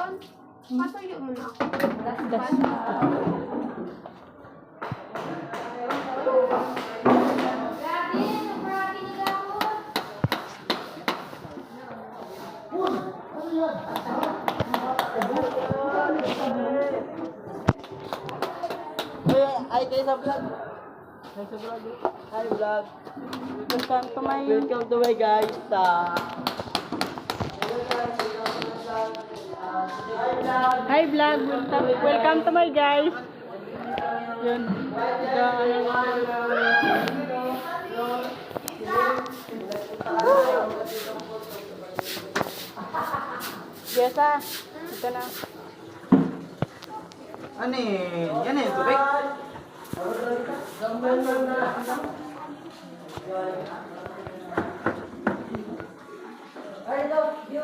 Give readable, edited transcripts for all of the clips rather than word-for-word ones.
doon. Patuyo mo na ako. Das. Ay, kayo sa vlog. Hi vlog. Welcome to my... Welcome to my guys. Hi vlog. Welcome to my guys. Yun. Biasa. Ito na. Ano eh? Yan eh, tubig.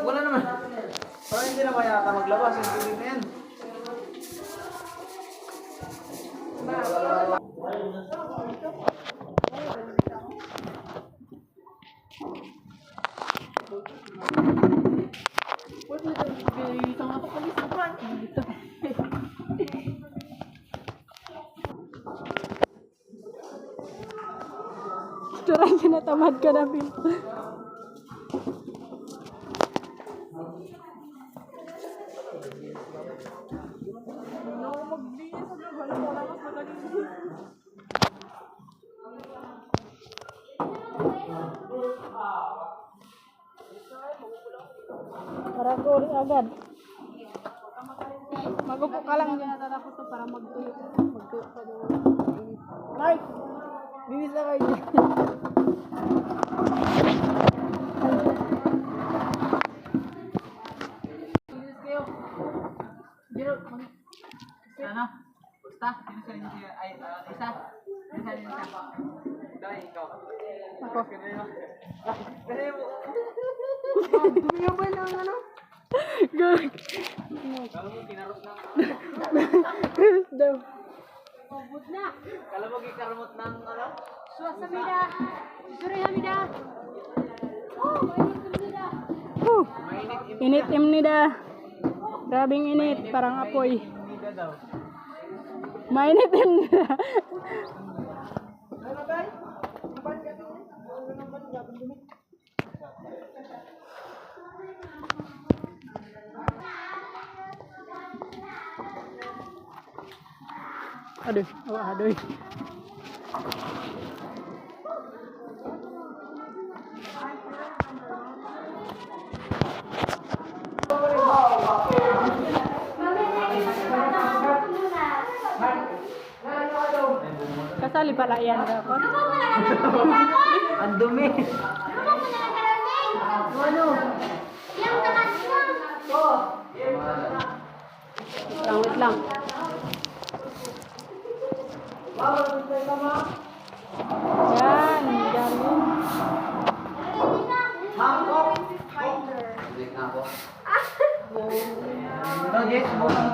Wala naman. Parang hindi na yata maglabas yung tubig na yan. Turang ka na, tamad ka na, Bill. Para ko agad. Magupo ka lang din natatapos to para magtuyo. Magtuyo pa doon. Mike! Bilis na kayo. Bilis kayo. Biro. Ano? Basta? Sino sa inyo siya? Ay, isa? Sino sa inyo siya? Dahil ikaw. Ako. Kasi mo. Dumi ba ng ano? Gag. Kala mo kinarot ng... Daw. Pagod na. Kala mo kikarmot ng ano? Suwas na mida. Suri na mida. Oh, mainit na mida. Init imnida. Grabing init, parang apoy. Hindi daw. Mainit imnida. Aduh, aduh. Kasali pala yan dapat. Ang dumi. Ano? Yang takas mo. Wait lang. Yan, galing. Mangkok. No, yes, bukan